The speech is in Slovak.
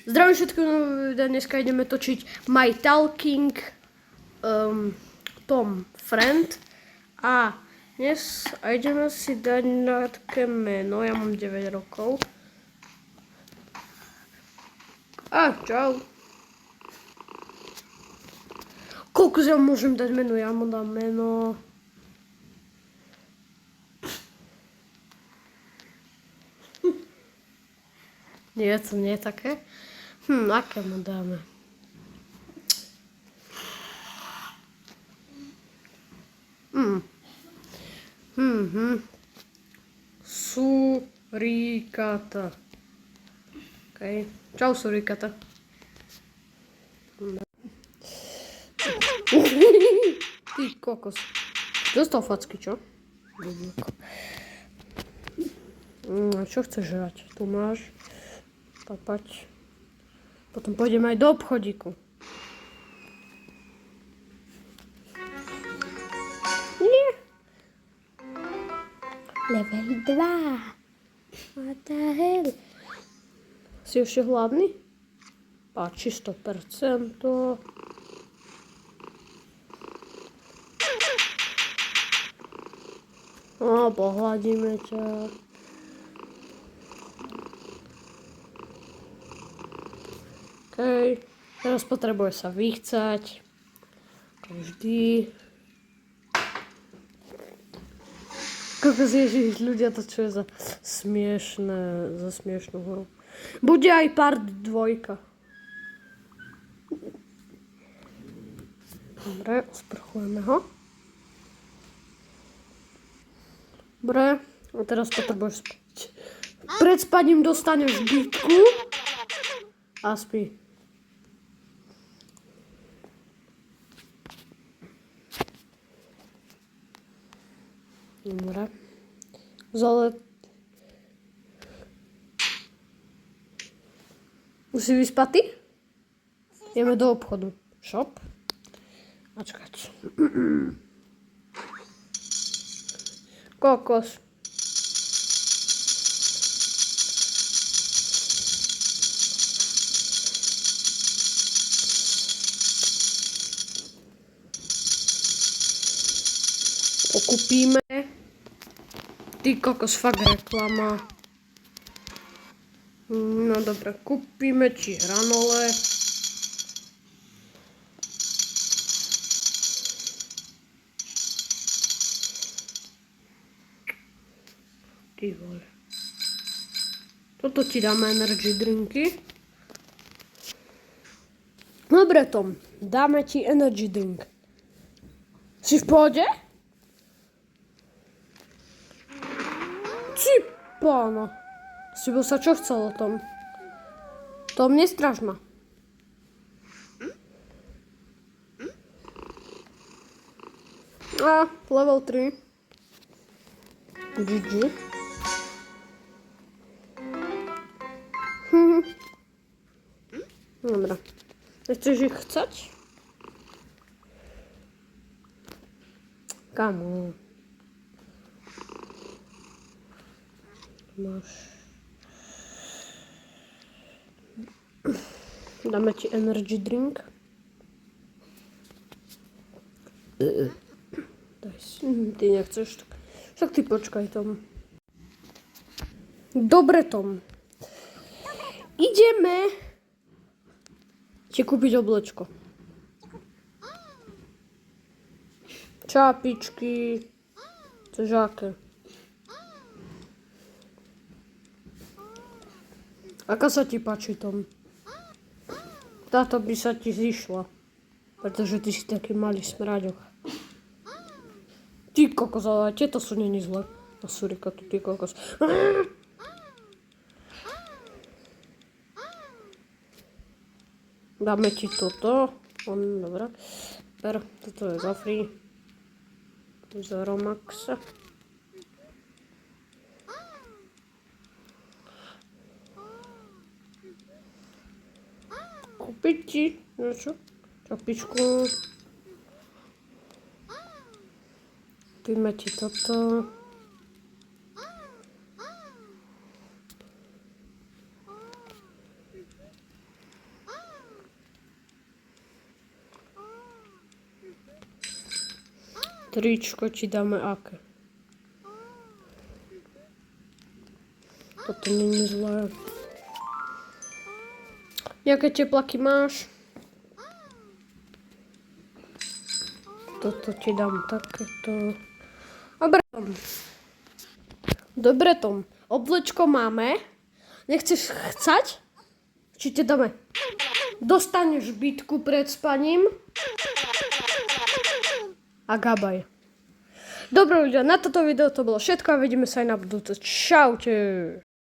Zdravím všetkým, dneska ideme točiť My Talking Tom Friend a dnes ideme si dať na také meno, ja mám 9 rokov. A čau. Koľko ja môžem dať meno? Ja mu dám meno. Nie, to nie je také. Aké mu dáme? Surikata. Okay. Čau, Surikata. Ty kokos. Dostal facky, čo? Čo chceš žrať? Tu máš. Papať. Potom pôjdem aj do obchodíku. Nie. Level 2. What the hell? Si ešte hladný? Páči 100%. Pohľadíme ťa. OK. Teraz potrebuje sa vychcať. Ako vždy. Kokos, ježiš, ľudia, to čo je za smiešné, za smiešnú hru. Bude aj part 2. Dobre, osprchujeme ho. Dobre, a teraz potrebuješ spať. Pred spaním dostaneš bytku a spí. Dobre. Už si vyspatý? Ideme do obchodu. Shop. Ačkať. Kokos. Pokupíme. Ty kokos, fakt reklama. No dobre, kúpime ti hranole. Ty vole. Toto ti dáme energy drinky. Dobre, Tom, dáme ti energy drink. Si v pohode? Ty pána. Si bol sa čo chcel o tom? Tom, nestraž ma. A, level 3. GG. Dobra. Chceš ich chcať? Come on. Máš. Dáme ti energy drink. Daj si. Ty nechceš, tak. Však ty počkaj, Tom. Dobre, Tom. Ideme ti kúpiť oblečko. Čápičky. Cože aké? Aká sa ti páči, Tom? Táto by sa ti zišla. Pretože ty si taký malý smraďok. Ty kokos, ale tieto sú není zle. A Surikatu, ty kokos. Dáme ti toto. Dobre. Toto je za free. Za Romaxa. Kúpiť ti niečo? Čapičku. Kúpime ti toto. Tričko ti dáme aké? Toto není zlé. Jaké teplaky máš? Toto ti dám takéto. Dobre, Tom. Dobre, Tom. Oblečko máme. Nechceš chcať? Či ti dáme? Dostaneš bytku pred spaním. A gabaj. Dobre ľudia, na toto video to bolo všetko a vidíme sa aj na budúce. Čaute.